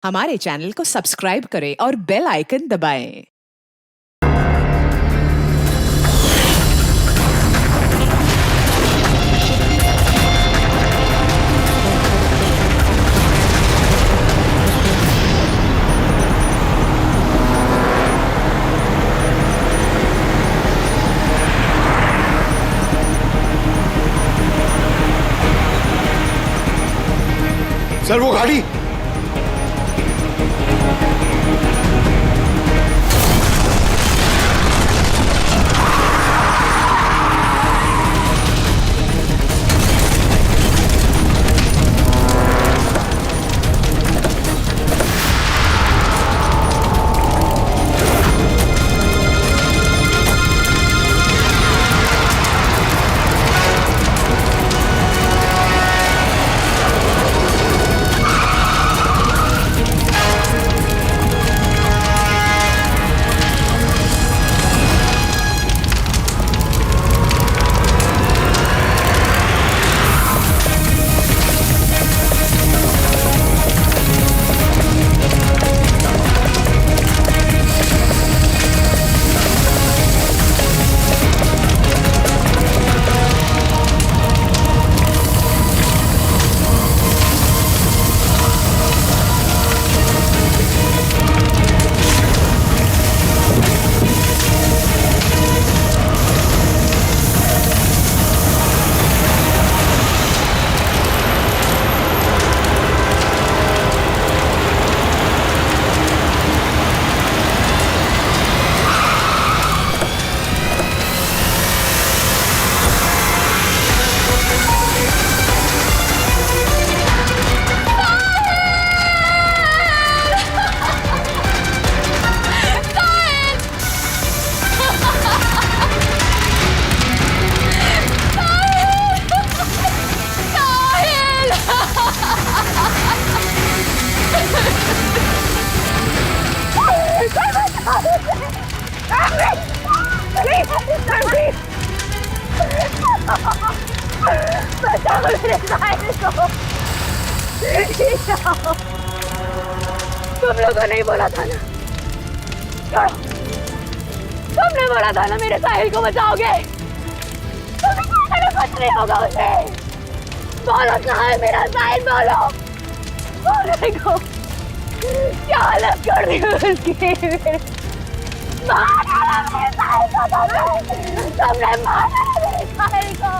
हमारे चैनल को सब्सक्राइब करें और बेल आइकन दबाएं। सर वो गाड़ी बचाओ मेरे साहिल को। तुम लोगों ने बोला था ना, तुमने बोला था ना मेरे साहिल को बचाओगे। कुछ नहीं होगा उसे। बोलो कहाँ है मेरा साहिल, बोलो। बोलने को क्या हालत कर दी उसकी। मार डाला मेरे साहिल को, तुमने मार डाला मेरे साहिल को।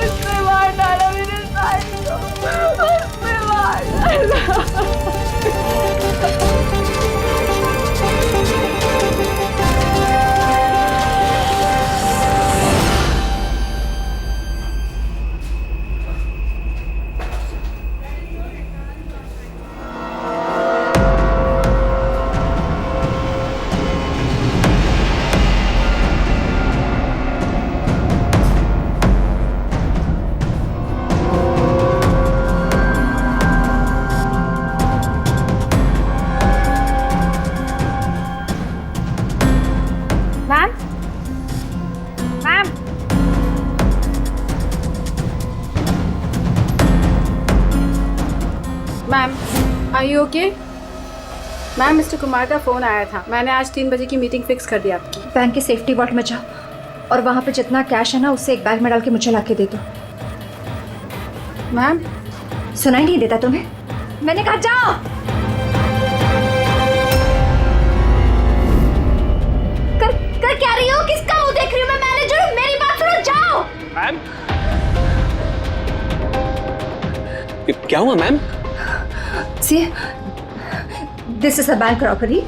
उसने मार डाला मेरे साहिल को, उसने मार डाला। Ma'am, are you okay? Ma'am, mister Kumar का फ़ोन आया था। मैंने आज 3 बजे की मीटिंग फिक्स कर दी आपकी। बैंक के सेफ्टी वार्ड में जाओ और वहाँ पे जितना कैश है ना उससे एक बैग में डाल के मुझे ला के दे दो। मैम, सुनाई नहीं देता तुम्हें? मैंने कहा जाओ। कर क्या रही हो? किसका मुंह देख रही हो? मैं मैनेजर हूँ, मेरी बात सुनो, जाओ। मैम, क्या हुआ ma'am? See, this is a bank robbery.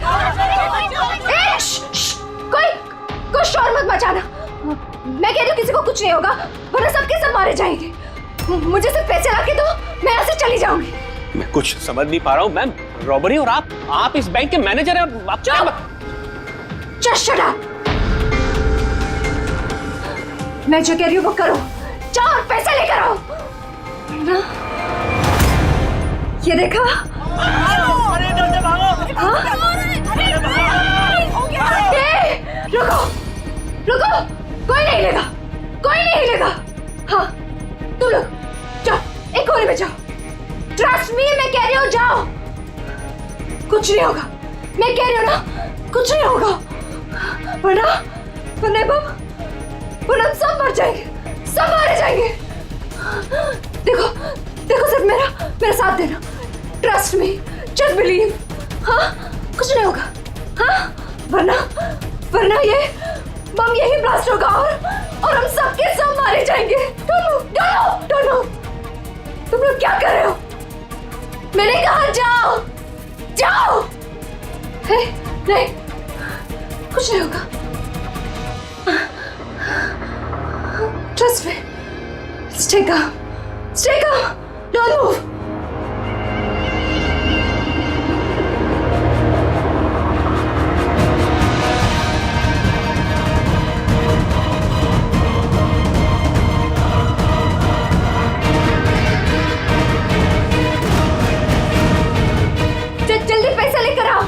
कोई शोर मत मचाना। मैं कह रही हूँ किसी को कुछ नहीं होगा, वरना सबके सब मारे जाएंगे। मुझे सिर्फ पैसे ला के दो, मैं यहाँ से चली जाऊंगी। मैं कुछ समझ नहीं पा रहा हूँ मैम। रॉबरी और आप इस बैंक के मैनेजर हैं। आप Just shut up. मैं जो कह रही हूँ वो करो। जाओ और पैसे लेकर आओ। ना? ये देखा? अरे जल्दी भागो। में जाओ। ट्रस्ट मी, मैं कह रही हूँ जाओ। कुछ नहीं होगा, मैं कह रही हूँ ना, कुछ नहीं होगा। वरना हम सब मर जाएंगे, सब मारे जाएंगे। देखो देखो, सिर्फ मेरा साथ देना। Trust me, just believe. हाँ, कुछ नहीं होगा। हाँ, वरना ये बम यही ब्लास्ट होगा और हम सबके सब मारे जाएंगे। Don't move. तुम लोग क्या कर रहे हो? मैंने कहा जाओ। नहीं, कुछ नहीं होगा। Trust me, stay calm, don't move. जल्दी पैसा लेकर आओ।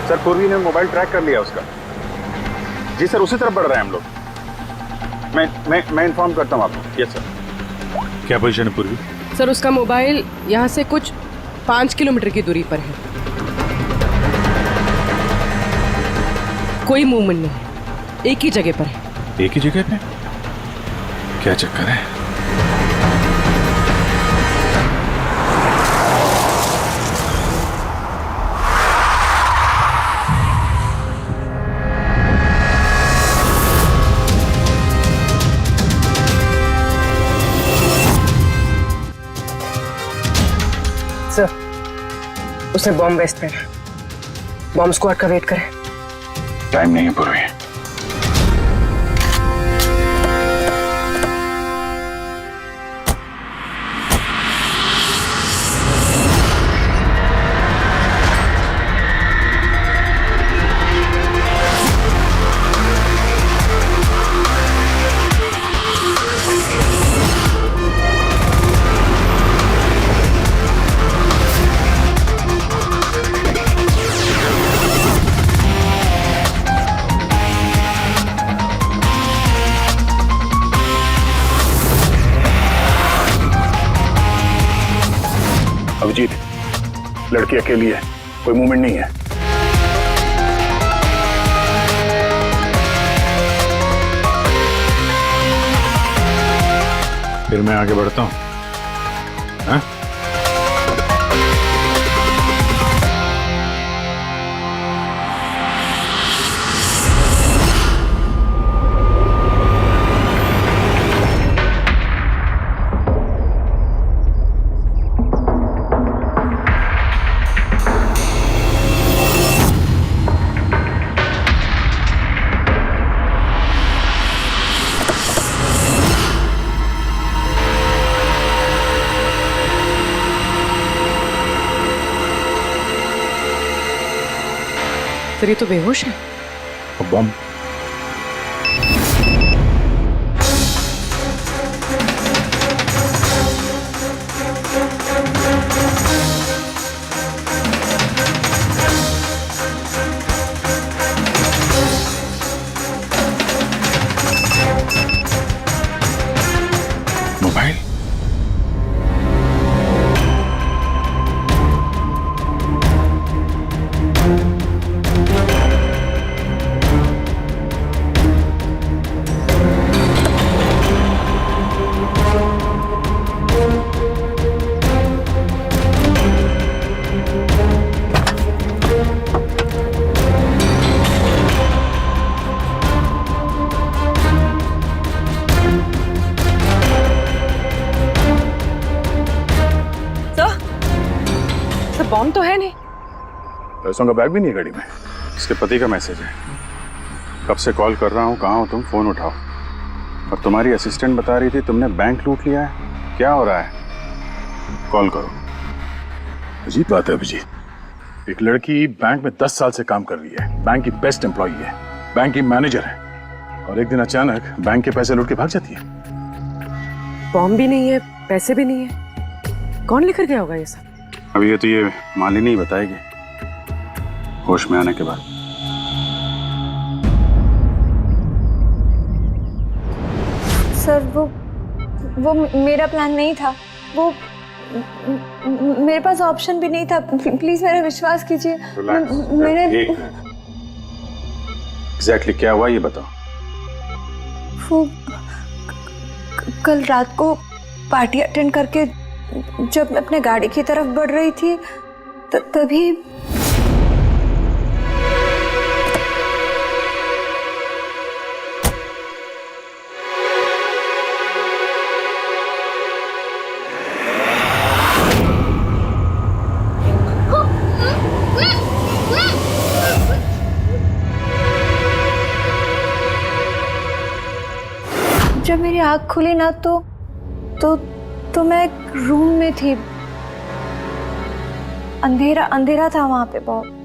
सर, पूर्वी ने मोबाइल ट्रैक कर लिया उसका। जी सर, उसी तरफ बढ़ रहे हैं हम लोग। मैं इन्फॉर्म करता हूँ आपको। Yes sir. क्या पोजीशन है पूर्वी? सर, उसका मोबाइल यहाँ से कुछ 5 किलोमीटर की दूरी पर है। कोई मूवमेंट नहीं, एक ही जगह पर है। एक ही जगह पे? क्या चक्कर है? उसे बॉम्ब वेस्ट पे बॉम्ब स्क्वाड का वेट करें। टाइम नहीं है पूर्वी। अभिजीत, लड़की अकेली है, कोई मूवमेंट नहीं है। फिर मैं आगे बढ़ता हूं। हाँ? सर ये तो बेहोश है। और बॉम्ब? मोबाइल? सर बॉम्ब तो है नहीं। पैसों का बैग भी नहीं है गाड़ी में। इसके पति का मैसेज है। कब से कॉल कर रहा हूँ, कहाँ हो तुम, फोन उठाओ। और तुम्हारी असिस्टेंट बता रही थी तुमने बैंक लूट लिया है। क्या हो रहा है? कॉल करो। अजीब बात है अभिजीत, एक लड़की बैंक में 10 साल से काम कर रही है, बैंक की बेस्ट एम्प्लॉई है, बैंक की मैनेजर है, और एक दिन अचानक बैंक के पैसे लूट के भाग जाती है। बॉम्ब भी नहीं है, पैसे भी नहीं है, कौन लेकर गया होगा ये सब? अभी ये मालिनी ही बताएगी होश में आने के बाद। सर वो मेरा प्लान नहीं था। वो मेरे पास ऑप्शन भी नहीं था। प्लीज मेरा विश्वास कीजिए। मैंने एग्जैक्टली क्या हुआ ये बताओ। वो कल रात को पार्टी अटेंड करके जब मैं अपने गाड़ी की तरफ बढ़ रही थी तभी जब मेरी आँख खुली ना तो मैं एक रूम में थी। अंधेरा था वहां पे बहुत।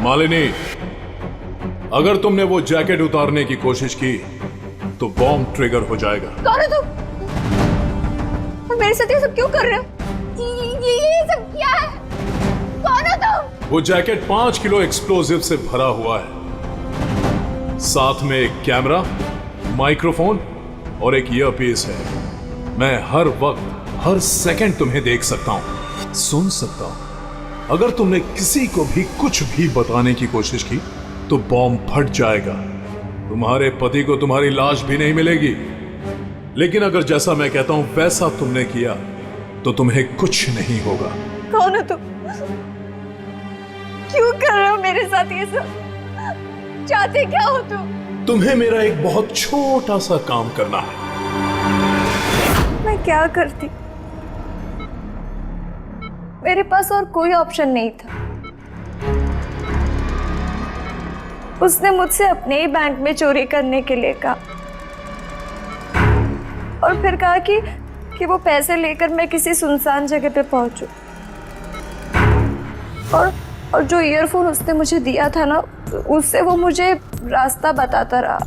मालिनी, अगर तुमने वो जैकेट उतारने की कोशिश की तो बॉम्ब ट्रिगर हो जाएगा। कौन हो तुम? और मेरे साथ ये सब क्यों कर रहे हो? ये सब क्या है? कौन हो तुम? वो जैकेट 5 किलो एक्सप्लोजिव से भरा हुआ है, साथ में एक कैमरा, माइक्रोफोन और एक ईयरपीस है। मैं हर वक्त हर सेकंड तुम्हें देख सकता हूं, सुन सकता हूं। अगर तुमने किसी को भी कुछ भी बताने की कोशिश की तो बॉम्ब फट जाएगा। तुम्हारे पति को तुम्हारी लाश भी नहीं मिलेगी। लेकिन अगर जैसा मैं कहता हूं वैसा तुमने किया तो तुम्हें कुछ नहीं होगा। कौन हो तुम? क्यों कर रहे हो मेरे साथ ये सब? चाहते क्या हो तुम? तुम्हें मेरा एक बहुत छोटा सा काम करना है। मैं क्या करती? मेरे पास और कोई ऑप्शन नहीं था। उसने मुझसे अपने ही बैंक में चोरी करने के लिए कहा और फिर कहा कि वो पैसे लेकर मैं किसी सुनसान जगह पे पहुंचूं। और जो ईयरफोन उसने मुझे दिया था ना, उससे वो मुझे रास्ता बताता रहा।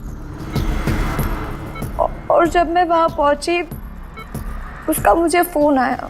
और जब मैं वहां पहुंची उसका मुझे फोन आया।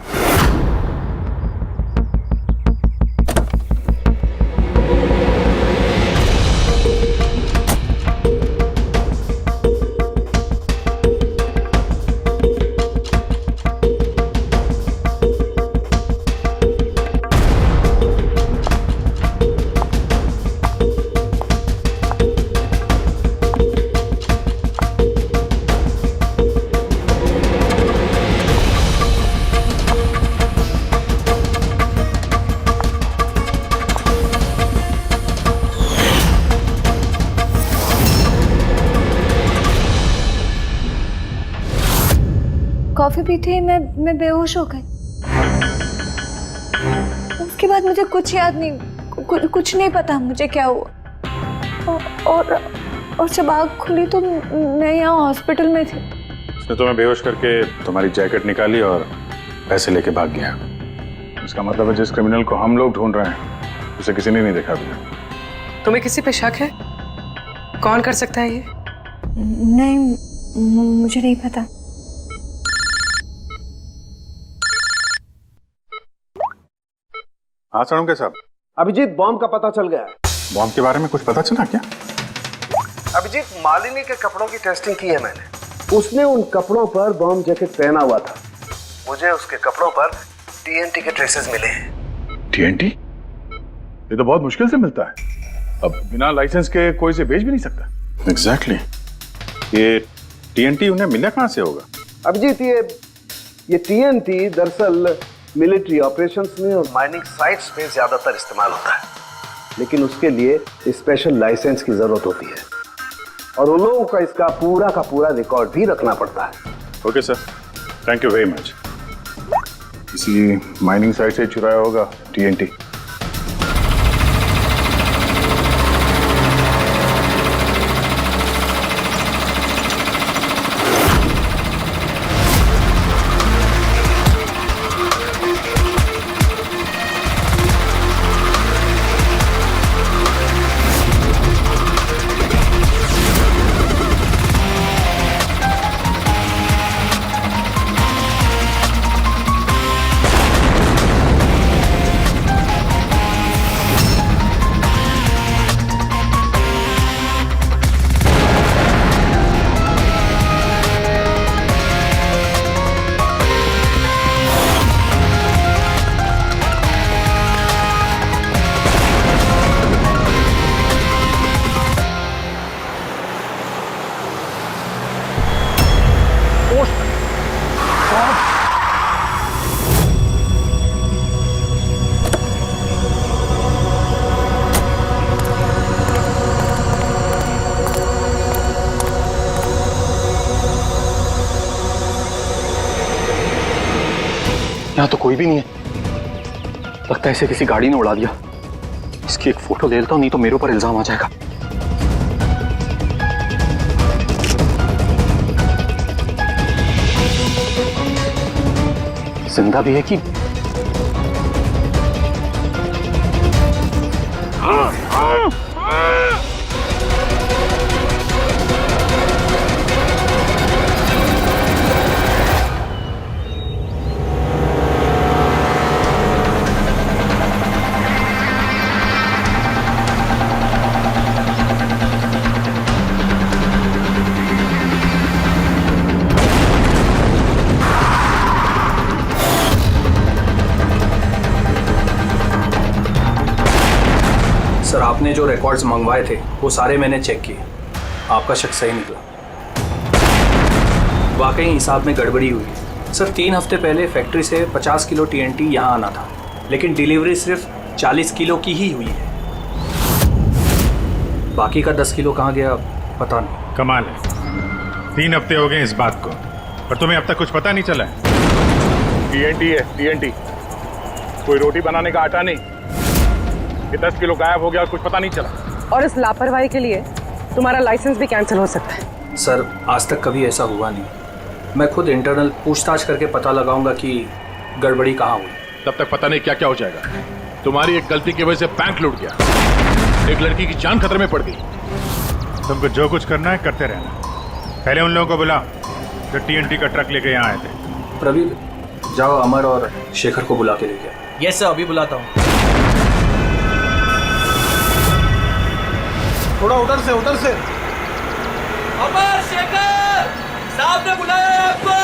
कॉफी पीते ही मैं बेहोश हो गई। उसके बाद मुझे कुछ याद नहीं, कुछ नहीं पता मुझे क्या हुआ। और जब आँख खुली तो मैं यहाँ हॉस्पिटल में थी। उसने तुम्हें बेहोश करके तुम्हारी जैकेट निकाली और पैसे लेके भाग गया। इसका मतलब है जिस क्रिमिनल को हम लोग ढूंढ रहे हैं उसे किसी ने नहीं देखा अभी तक। तुम्हें किसी पे शक है? कौन कर सकता है ये? नहीं, मुझे नहीं पता। हाँ सड़ों साहब। अभिजीत, बॉम्ब का पता चल गया है। बॉम्ब के बारे में कुछ पता चला क्या? अभिजीत, मालिनी के कपड़ों की टेस्टिंग की है मैंने। उसने उन कपड़ों पर बॉम्ब जैकेट पहना हुआ था। मुझे उसके कपड़ों पर टीएनटी के ट्रेसेस मिले हैं। टीएनटी? ये तो बहुत मुश्किल से मिलता है। अब बिना लाइसेंस के कोई से बेच भी नहीं सकता। एग्जैक्टली। ये टीएनटी उन्हें मिला कहाँ से होगा? अभिजीत, ये टीएनटी दरअसल मिलिट्री ऑपरेशंस में और माइनिंग साइट्स पे ज्यादातर इस्तेमाल होता है, लेकिन उसके लिए स्पेशल लाइसेंस की जरूरत होती है और उन लोगों का इसका पूरा रिकॉर्ड भी रखना पड़ता है। Okay sir, thank you very much. किसी माइनिंग साइट से चुराया होगा टीएनटी। यहाँ तो कोई भी नहीं है। लगता है इसे किसी गाड़ी ने उड़ा दिया। इसकी एक फोटो ले लेता हूँ, नहीं तो मेरे ऊपर इल्जाम आ जाएगा। जिंदा भी है कि सर, आपने जो रिकॉर्ड्स मंगवाए थे वो सारे मैंने चेक किए। आपका शक सही निकला। वाकई हिसाब में गड़बड़ी हुई। सर, 3 हफ्ते पहले फैक्ट्री से 50 किलो टीएनटी यहाँ आना था, लेकिन डिलीवरी सिर्फ 40 किलो की ही हुई है। बाकी का 10 किलो कहाँ गया पता नहीं। कमाल है, 3 हफ्ते हो गए इस बात को, पर तुम्हें अब तक कुछ पता नहीं चला है। टीएनटी है टीएनटी, कोई रोटी बनाने का आटा नहीं। ये 10 किलो गायब हो गया, कुछ पता नहीं चला। और इस लापरवाही के लिए तुम्हारा लाइसेंस भी कैंसिल हो सकता है। सर, आज तक कभी ऐसा हुआ नहीं। मैं खुद इंटरनल पूछताछ करके पता लगाऊंगा कि गड़बड़ी कहाँ हुई। तब तक पता नहीं क्या क्या हो जाएगा। तुम्हारी एक गलती की वजह से बैंक लूट गया, एक लड़की की जान खतरे में पड़ गई। तुमको जो कुछ करना है करते रहना। पहले उन लोगों को बुला जो टीएनटी का ट्रक लेके यहाँ आए थे। प्रवीण, जाओ अमर और शेखर को बुला के लेके आओ। यस सर, अभी बुलाता हूँ। थोड़ा उधर से अमर, शेखर साहब ने बुलाया है आपको।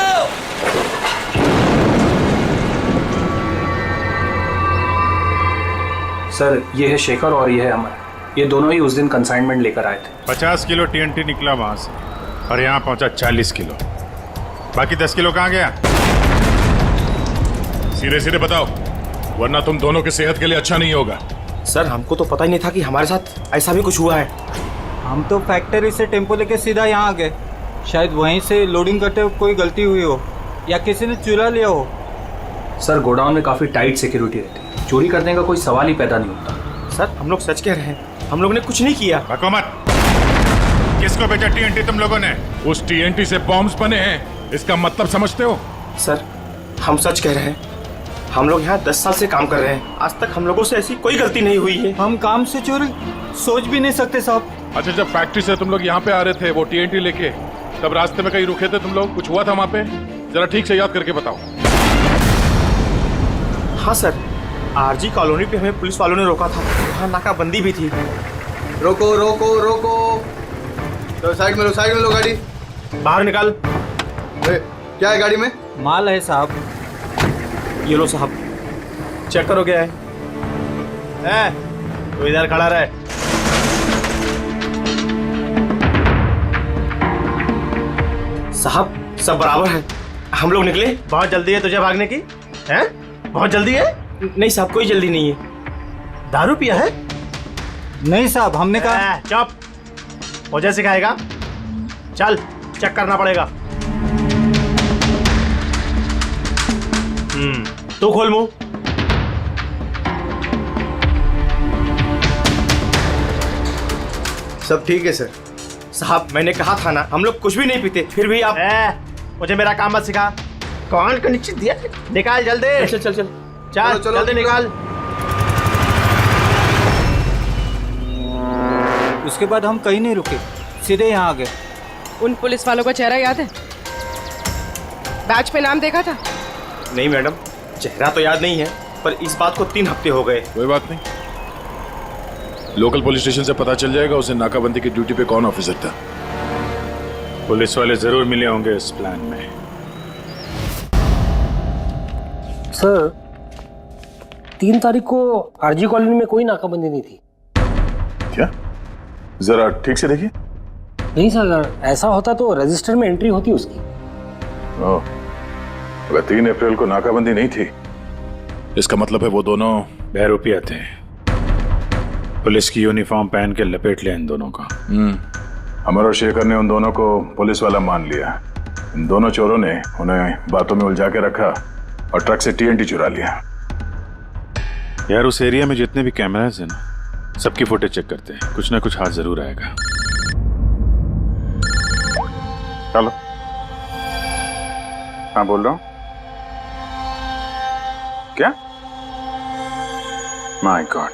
सर, ये है शेखर और ये है अमर। ये दोनों ही उस दिन कंसाइनमेंट लेकर आए थे। 50 किलो टीएनटी निकला वहां से और यहाँ पहुंचा 40 किलो। बाकी 10 किलो कहाँ गया? सीधे सीधे बताओ, वरना तुम दोनों की सेहत के लिए अच्छा नहीं होगा। सर, हमको तो पता ही नहीं था कि हमारे साथ ऐसा भी कुछ हुआ है। हम तो फैक्ट्री से टेम्पो लेके सीधा यहाँ आ गए। शायद वहीं से लोडिंग करते हुए कोई गलती हुई हो। या किसी ने चुरा लिया हो? सर गोडाउन में काफ़ी टाइट सिक्योरिटी रहती है, चोरी करने का कोई सवाल ही पैदा नहीं होता। सर हम लोग सच कह रहे हैं, हम लोग ने कुछ नहीं किया। हुकूमत, किसको भेजा टीएनटी तुम लोगों ने? उस टीएनटी से बॉम्ब्स बने हैं, इसका मतलब समझते हो? सर हम सच कह रहे हैं, हम लोग यहाँ 10 साल से काम कर रहे हैं, आज तक हम लोगों से ऐसी कोई गलती नहीं हुई है। हम काम से चोरी सोच भी नहीं सकते साहब। अच्छा, जब फैक्ट्री से तुम लोग यहाँ पे आ रहे थे वो टीएनटी लेके, तब रास्ते में कहीं रुके थे तुम लोग? कुछ हुआ था वहाँ पे? जरा ठीक से याद करके बताओ। हाँ सर, आरजी कॉलोनी पे हमें पुलिस वालों ने रोका था, वहाँ नाकाबंदी भी थी। रोको रोको रोको, तो साइड में लो गाड़ी। बाहर निकाल। क्या है गाड़ी में? माल है साहब। ये लो साहब, चेक करो क्या है। तो इधर खड़ा रहे। साहब सब बराबर है, हम लोग निकले। बहुत जल्दी है तुझे भागने की? हैं? बहुत जल्दी है? नहीं साहब कोई जल्दी नहीं है। दारू पिया है? नहीं साहब, हमने कहा। चुप, वजह सिखाएगा। चल चेक करना पड़ेगा। तू खोल मुंह। सब ठीक है सर। साहब मैंने कहा था ना, हम लोग कुछ भी नहीं पीते, फिर भी आप मुझे मेरा काम मत सिखा। कौन का नीचे दिया? निकाल जल्दी। चल चल चल चल चल जल्दी निकाल। उसके बाद हम कहीं नहीं रुके, सीधे यहाँ आ गए। उन पुलिस वालों का चेहरा याद है? बैच पे नाम देखा था? नहीं मैडम, चेहरा तो याद नहीं है, पर इस बात को 3 हफ्ते हो गए। कोई बात नहीं, लोकल पुलिस स्टेशन से पता चल जाएगा उसे नाकाबंदी की ड्यूटी पे कौन ऑफिसर था। पुलिस वाले जरूर मिले होंगे इस प्लान में। सर 3 तारीख को आरजी कॉलोनी में कोई नाकाबंदी नहीं थी। क्या? जरा ठीक से देखिए। नहीं सर, ऐसा होता तो रजिस्टर में एंट्री होती उसकी। ओह, अगर 3 अप्रैल को नाकाबंदी नहीं थी, इसका मतलब है वो दोनों बहरूपिया थे। पुलिस की यूनिफॉर्म पहन के लपेट लिया इन दोनों का। अमर और शेखर ने उन दोनों को पुलिस वाला मान लिया। इन दोनों चोरों ने उन्हें बातों में उलझा के रखा और ट्रक से टीएनटी चुरा लिया। यार उस एरिया में जितने भी कैमरास हैं ना, सबकी फुटेज चेक करते हैं, कुछ ना कुछ हाथ जरूर आएगा। चलो। हाँ बोल रहा हूँ। क्या? माय गॉड,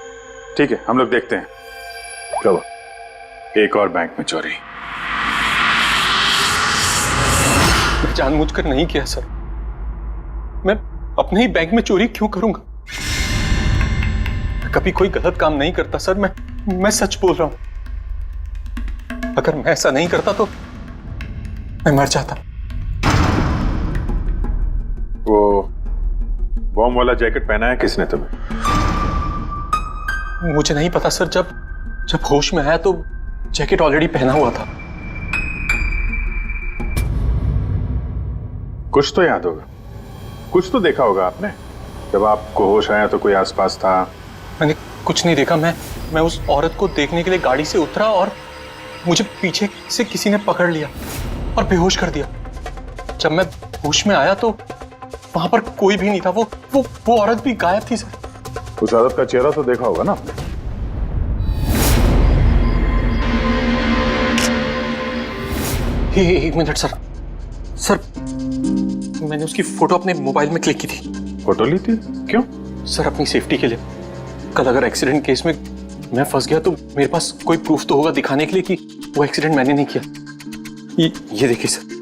ठीक है हम लोग देखते हैं। चलो, एक और बैंक में चोरी। मैं जानबूझकर नहीं किया सर, मैं अपने ही बैंक में चोरी क्यों करूंगा? मैं कभी कोई गलत काम नहीं करता सर, मैं सच बोल रहा हूं। अगर मैं ऐसा नहीं करता तो मैं मर जाता। वो बॉम्ब वाला जैकेट पहना है किसने तुम्हें? मुझे नहीं पता सर, जब होश में आया तो जैकेट ऑलरेडी पहना हुआ था। कुछ तो याद होगा, कुछ तो देखा होगा आपने। जब आपको होश आया तो कोई आसपास था? मैंने कुछ नहीं देखा। मैं उस औरत को देखने के लिए गाड़ी से उतरा और मुझे पीछे से किसी ने पकड़ लिया और बेहोश कर दिया। जब मैं होश में आया तो वहां पर कोई भी नहीं था। वो औरत भी गायब थी सर। उस औरत का चेहरा तो देखा होगा ना आपने? एक मिनट सर, मैंने उसकी फोटो अपने मोबाइल में क्लिक की थी। फोटो ली थी? क्यों? सर अपनी सेफ्टी के लिए। कल अगर एक्सीडेंट केस में मैं फंस गया तो मेरे पास कोई प्रूफ तो होगा दिखाने के लिए कि वो एक्सीडेंट मैंने नहीं किया। ये देखिए सर।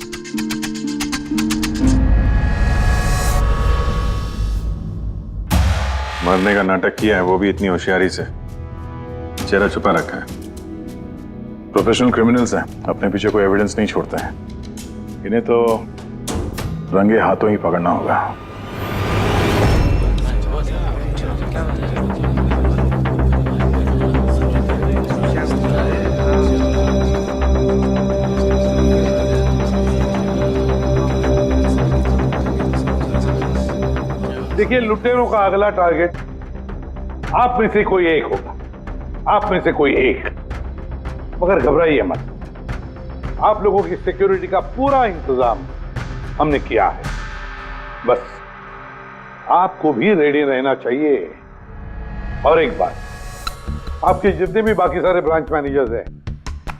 मरने का नाटक किया है, वो भी इतनी होशियारी से। चेहरा छुपा रखा है। प्रोफेशनल क्रिमिनल्स हैं, अपने पीछे कोई एविडेंस नहीं छोड़ते हैं। इन्हें तो रंगे हाथों ही पकड़ना होगा। देखिए, लुटेरों का अगला टारगेट आप में से कोई एक होगा, आप में से कोई एक। मगर घबराइए मत, आप लोगों की सिक्योरिटी का पूरा इंतजाम हमने किया है। बस आपको भी रेडी रहना चाहिए। और एक बात, आपके जितने भी बाकी सारे ब्रांच मैनेजर्स हैं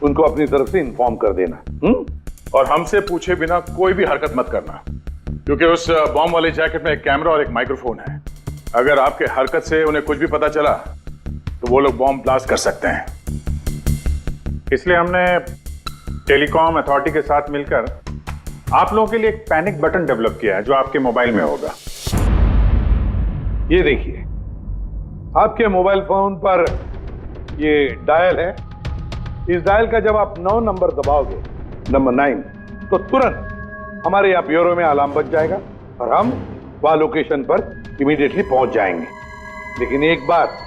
उनको अपनी तरफ से इन्फॉर्म कर देना। और हमसे पूछे बिना कोई भी हरकत मत करना, क्योंकि उस बॉम्ब वाले जैकेट में एक कैमरा और एक माइक्रोफोन है। अगर आपके हरकत से उन्हें कुछ भी पता चला तो वो लोग बॉम्ब ब्लास्ट कर सकते हैं। इसलिए हमने टेलीकॉम अथॉरिटी के साथ मिलकर आप लोगों के लिए एक पैनिक बटन डेवलप किया है जो आपके मोबाइल में होगा। ये देखिए, आपके मोबाइल फोन पर ये डायल है। इस डायल का जब आप 9 नंबर दबाओगे, नंबर 9, तो तुरंत हमारे यहाँ ब्यूरो में अलार्म बज जाएगा और हम वहां लोकेशन पर इमीडिएटली पहुंच जाएंगे। लेकिन एक बात,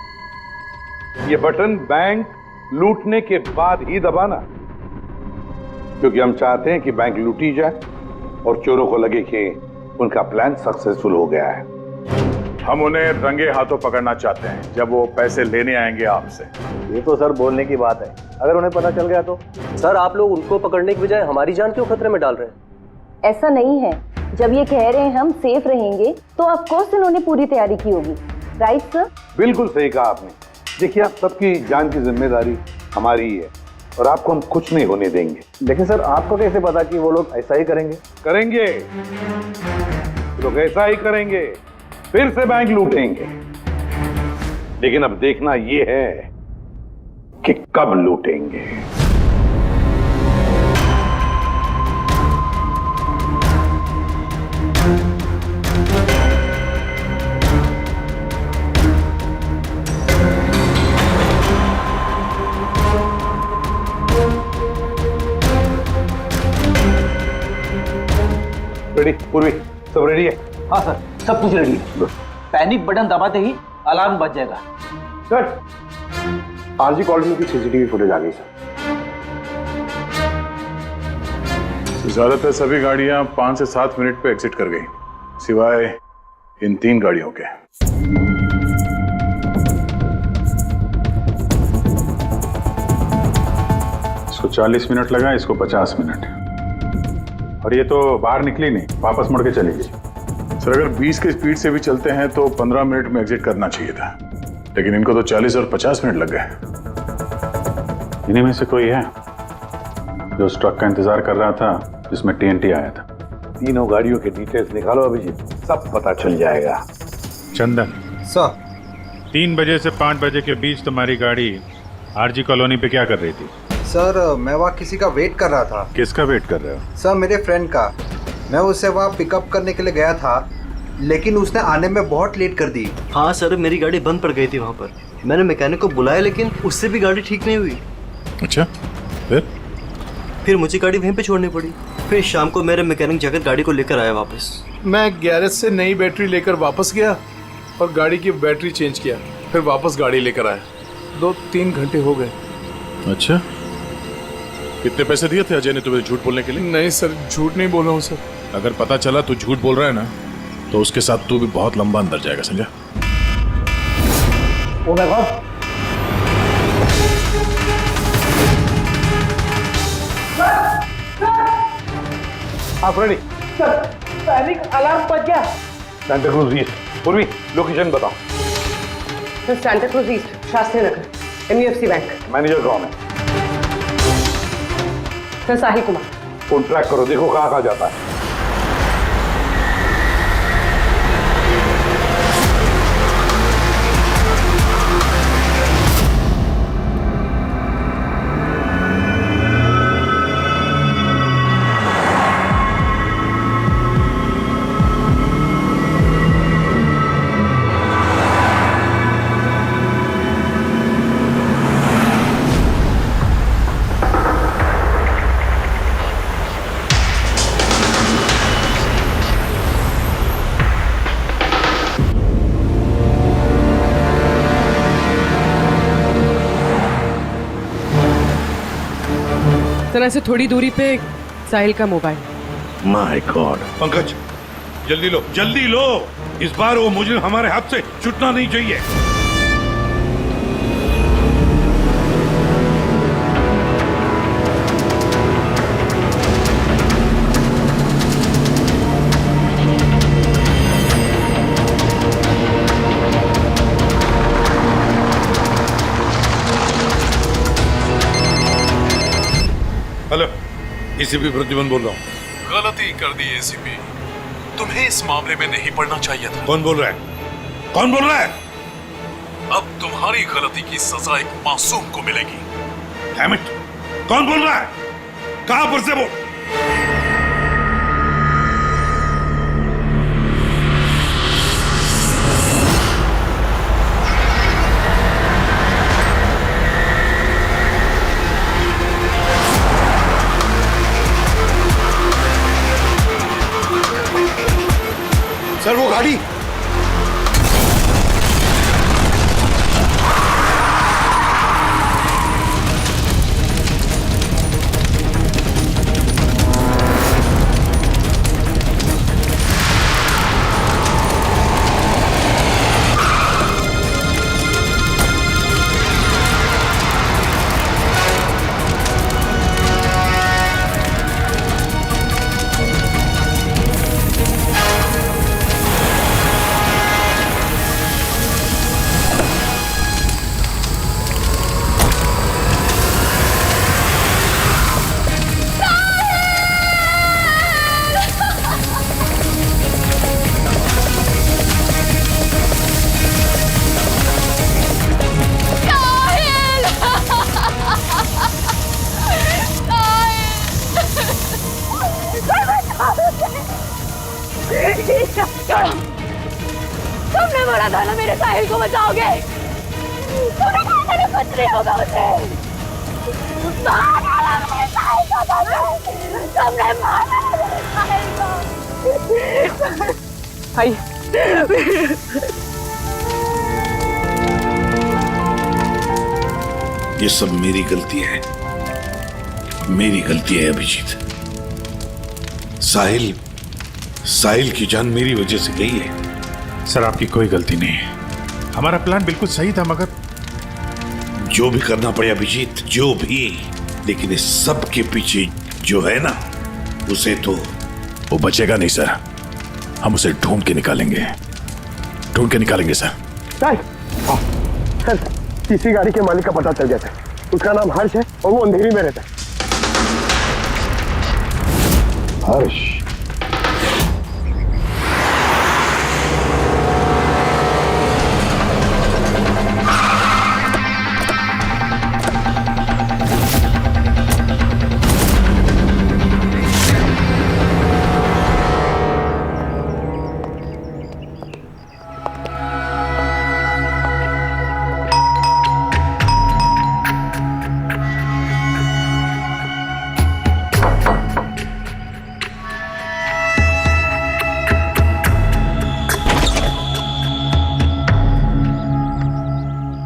ये बटन बैंक लूटने के बाद ही दबाना, क्योंकि हम चाहते हैं कि बैंक लूटी जाए और चोरों को लगे कि उनका प्लान सक्सेसफुल हो गया है। हम उन्हें रंगे हाथों पकड़ना चाहते हैं जब वो पैसे लेने आएंगे आपसे। ये तो सर बोलने की बात है, अगर उन्हें पता चल गया तो? सर आप लोग उनको पकड़ने की बजाय हमारी जान क्यों खतरे में डाल रहे हैं? ऐसा नहीं है, जब ये कह रहे हैं हम सेफ रहेंगे तो ऑफ कोर्स इन्होंने पूरी तैयारी की होगी। Right sir? बिल्कुल सही कहा आपने। देखिए, आप सबकी जान की जिम्मेदारी हमारी ही है और आपको हम कुछ नहीं होने देंगे। लेकिन सर आपको कैसे पता कि वो लोग ऐसा ही करेंगे? करेंगे, लोग ऐसा ही करेंगे, फिर से बैंक लूटेंगे। लेकिन अब देखना ये है कि कब लूटेंगे। रेडी पूर्वी, सब रेडी है? हाँ सर, सब कुछ रेडी है। पैनिक बटन दबाते ही अलार्म बज जाएगा। सर, आरजी कॉलोनी की सीसीटीवी फुटेज आ गई सर। ज्यादातर सभी गाड़ियां 5 से 7 मिनट पे एग्जिट कर गई, सिवाय इन 3 गाड़ियों के। इसको 40 मिनट लगा, इसको 50 मिनट। और ये तो बाहर निकली नहीं, वापस मुड़ के चली गई। सर, अगर 20 के स्पीड से भी चलते हैं तो 15 मिनट में एग्जिट करना चाहिए था, लेकिन इनको तो 40 और 50 मिनट लग गए। इन्हीं में से कोई है जो उस ट्रक का इंतजार कर रहा था जिसमें TNT आया था? तीनों गाड़ियों के डिटेल्स निकालो अभिजीत, सब पता चल जाएगा। चंदन सर, 3 बजे से 5 बजे के बीच तुम्हारी गाड़ी आरजी कॉलोनी पे क्या कर रही थी? सर मैं वहाँ किसी का वेट कर रहा था। किसका वेट कर रहे हो? सर मेरे फ्रेंड का। मैं उसे वहाँ पिकअप करने के लिए गया था, लेकिन उसने आने में बहुत लेट कर दी। हाँ सर, मेरी गाड़ी बंद पड़ गई थी वहाँ पर। मैंने मैकेनिक को बुलाया लेकिन उससे भी गाड़ी ठीक नहीं हुई। अच्छा, फिर मुझे गाड़ी वहीं पे छोड़नी पड़ी। फिर शाम को मेरे मैकेनिक जाकर गाड़ी को लेकर आया वापस। मैं गैरेज से नई बैटरी लेकर वापस गया और गाड़ी की बैटरी चेंज किया, फिर वापस गाड़ी लेकर आया। 2-3 घंटे हो गए। अच्छा, कितने पैसे दिए थे अजय ने तुम्हें झूठ बोलने के लिए? नहीं सर, झूठ नहीं बोल रहा हूँ सर। अगर पता चला तू झूठ बोल रहा है ना, तो उसके साथ तू भी बहुत लंबा अंदर जाएगा, समझा? ओ माय गॉड, आप रेडी? सर पैनिक अलार्म बज गया। Santacruz east. पूर्वी, लोकेशन बताओ। Sir Santacruz east, Shastri Nagar, MUFC bank. Manager कौन है? Sir Sahil Kumar. Phone track करो, देखो कहाँ कहाँ जाता है। तरह से थोड़ी दूरी पे साहिल का मोबाइल। My God. पंकज, जल्दी लो। इस बार वो मुजरिम हमारे हाथ से छूटना नहीं चाहिए। हेलो, एसीपी प्रद्युमन बोल रहा हूँ। गलती कर दी एसीपी, तुम्हें इस मामले में नहीं पड़ना चाहिए था। कौन बोल रहा है? कौन बोल रहा है? अब तुम्हारी गलती की सजा एक मासूम को मिलेगी। Damn it! कौन बोल रहा है? कहां पर से बोल? सर वो गाड़ी तुमने बोला था ना मेरे साहिल को बचाओगे। तुमने कहा था ना कुछ नहीं होगा उसे। मारा मेरे साहिल को बचाओ। तुमने मारा मेरे साहिल को। भाई ये सब मेरी गलती है, मेरी गलती है अभिजीत। साहिल की जान मेरी वजह से गई है। सर आपकी कोई गलती नहीं है, हमारा प्लान बिल्कुल सही था, मगर जो भी करना पड़े अभिजीत, जो भी, लेकिन इस सब के पीछे जो है ना, उसे तो वो बचेगा नहीं सर। हम उसे ढूंढ के निकालेंगे सर। सर तीसरी गाड़ी के मालिक का पता चल गया था। उसका नाम हर्ष है और वो अंधेरी में रहता है। हर्ष?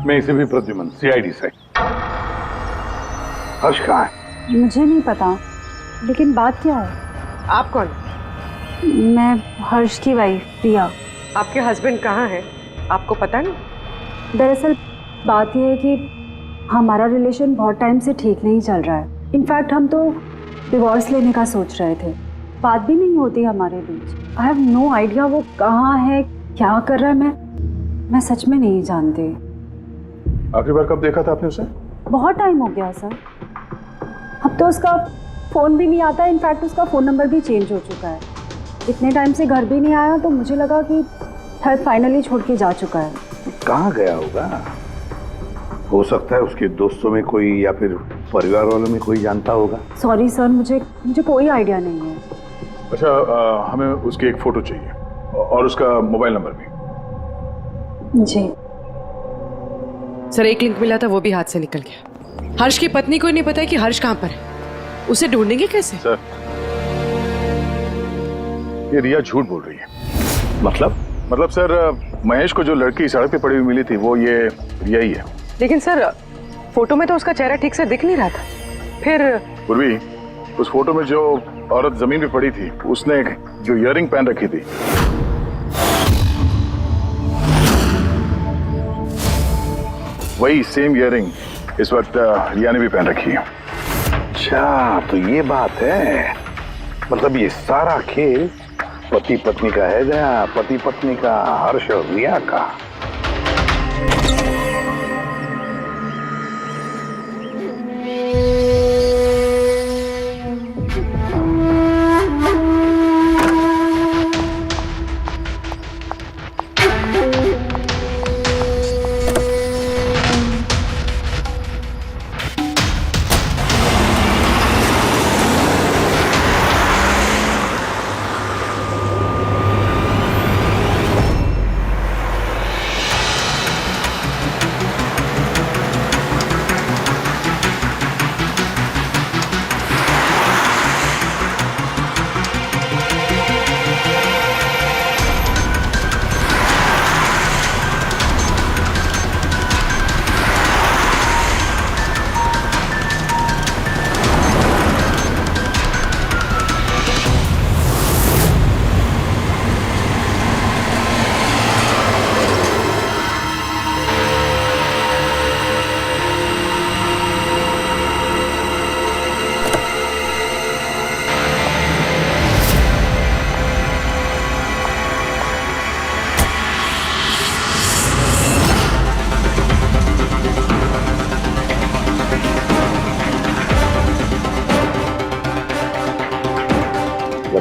मैं इसे भी प्रद्युमन, सीआईडी से। हर्ष कहाँ है? मुझे नहीं पता, लेकिन बात क्या है? आप कौन? मैं हर्ष की वाइफ प्रिया। आपके हस्बैंड कहाँ हैं? आपको पता नहीं? दरअसल बात यह है कि हमारा रिलेशन बहुत टाइम से ठीक नहीं चल रहा है। इनफैक्ट हम तो डिवोर्स लेने का सोच रहे थे। बात भी नहीं होती हमारे बीच। आई हैव नो आइडिया वो कहाँ है, क्या कर रहा है। मैं सच में नहीं जानती। आखिरी बार कब देखा था आपने उसे? बहुत टाइम हो गया सर। अब तो उसका फ़ोन भी नहीं आता। इनफैक्ट उसका फ़ोन नंबर भी चेंज हो चुका है। इतने टाइम से घर भी नहीं आया, तो मुझे लगा कि शायद फाइनली छोड़ के जा चुका है। कहाँ गया होगा? हो सकता है उसके दोस्तों में कोई या फिर परिवार वालों में कोई जानता होगा। सॉरी सर, मुझे कोई आइडिया नहीं है। अच्छा, हमें उसकी एक फोटो चाहिए और उसका मोबाइल नंबर भी। जी सर, एक लिंक मिला था, वो भी हाथ से निकल गया। हर्ष की पत्नी को नहीं पता है कि हर्ष कहाँ पर है। उसे ढूंढेंगे कैसे? सर, ये रिया झूठ बोल रही है। मतलब सर, महेश को जो लड़की सड़क पे पड़ी हुई मिली थी, वो ये रिया ही है। लेकिन सर, फोटो में तो उसका चेहरा ठीक से दिख नहीं रहा था। फिर पूर्वी, उस फोटो में जो औरत जमीन पे पड़ी थी, उसने जो इयररिंग पहन रखी थी, वही सेम इयररिंग इस वक्त रिया ने भी पहन रखी है। अच्छा, तो ये बात है। मतलब ये सारा खेल पति पत्नी का है या पति पत्नी का, हर्ष और रिया का?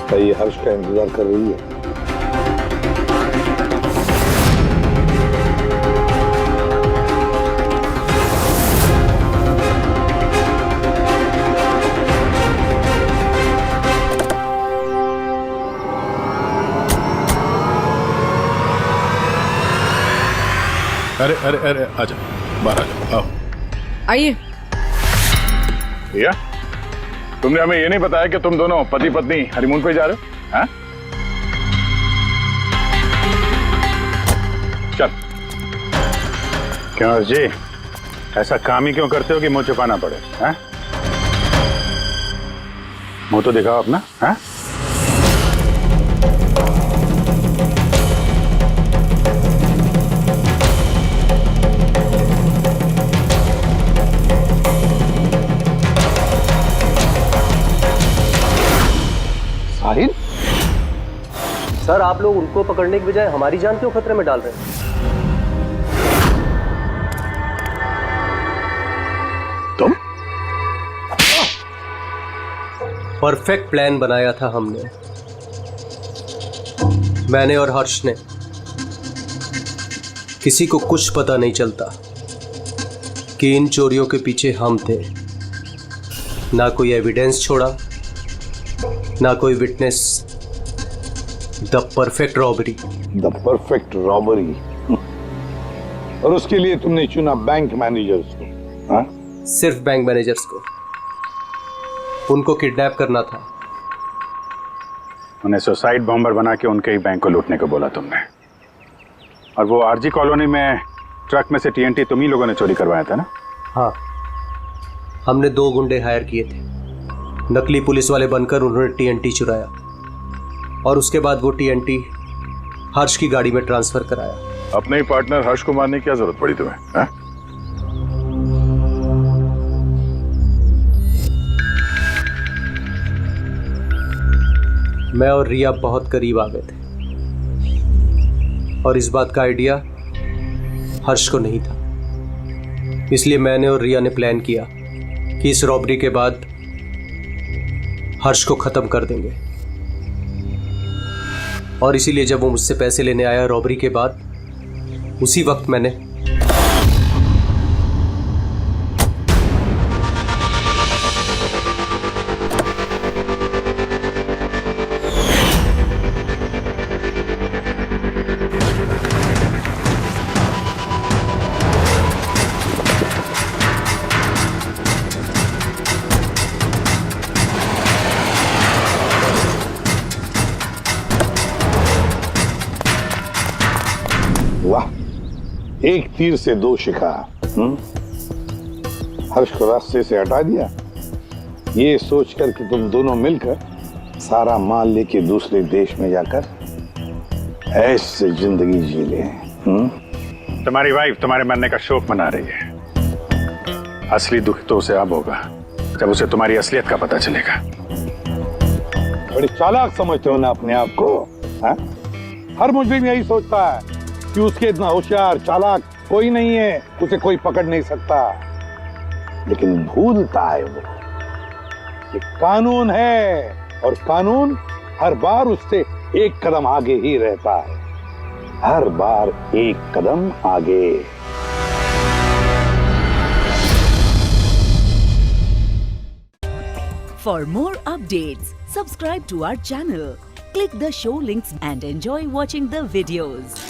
लगता है ये हर्ष का इंतजार कर रही है। अरे अरे अरे आजा, बाहर आ जाओ, आओ। आइए। भैया, तुमने हमें ये नहीं बताया कि तुम दोनों पति पत्नी हनीमून पे जा रहे हो? हाँ? चल। क्यों जी, ऐसा काम ही क्यों करते हो कि मुंह छुपाना पड़े? हाँ? मुंह तो दिखाओ अपना। हाँ? साहिल? सर, आप लोग उनको पकड़ने की बजाय हमारी जान क्यों खतरे में डाल रहे हैं? तुम? परफेक्ट प्लान बनाया था हमने, मैंने और हर्ष ने। किसी को कुछ पता नहीं चलता कि इन चोरियों के पीछे हम थे। ना कोई एविडेंस छोड़ा, ना कोई witness. The perfect robbery. The perfect robbery. और उसके लिए तुमने चुना बैंक मैनेजर्स को? हाँ? सिर्फ बैंक मैनेजर्स को। उनको किडनैप करना था। उन्हें सुसाइड बॉम्बर बना के उनके ही बैंक को लूटने को बोला तुमने। और वो आरजी कॉलोनी में ट्रक में से टीएनटी तुम ही लोगों ने चोरी करवाया था ना? हाँ, हमने 2 गुंडे हायर किए थे। नकली पुलिस वाले बनकर उन्होंने टीएनटी चुराया और उसके बाद वो टीएनटी हर्ष की गाड़ी में ट्रांसफर कराया। अपने ही पार्टनर हर्ष को मारने की क्या जरूरत पड़ी तुम्हें? हाँ? मैं और रिया बहुत करीब आ गए थे और इस बात का आइडिया हर्ष को नहीं था। इसलिए मैंने और रिया ने प्लान किया कि इस रॉबरी के बाद हर्ष को खत्म कर देंगे। और इसीलिए जब वो मुझसे पैसे लेने आया रॉबरी के बाद, उसी वक्त मैंने वाह, एक तीर से 2 शिकार। हर्ष को रास्ते से हटा दिया, ये सोचकर कि तुम दोनों मिलकर सारा माल लेके दूसरे देश में जाकर ऐसे जिंदगी जी ले। तुम्हारी वाइफ तुम्हारे मरने का शोक मना रही है। असली दुख तो उसे अब होगा जब उसे तुम्हारी असलियत का पता चलेगा। बड़ी चालाक समझते हो ना अपने आप को? हा? हर मुजरिम यही सोचता है कि उसके इतना होशियार चालाक कोई नहीं है, उसे कोई पकड़ नहीं सकता। लेकिन भूलता है वो कि कानून है और कानून हर बार उससे एक कदम आगे ही रहता है, हर बार एक कदम आगे। For more updates, subscribe to our channel, click the show links and enjoy watching the videos.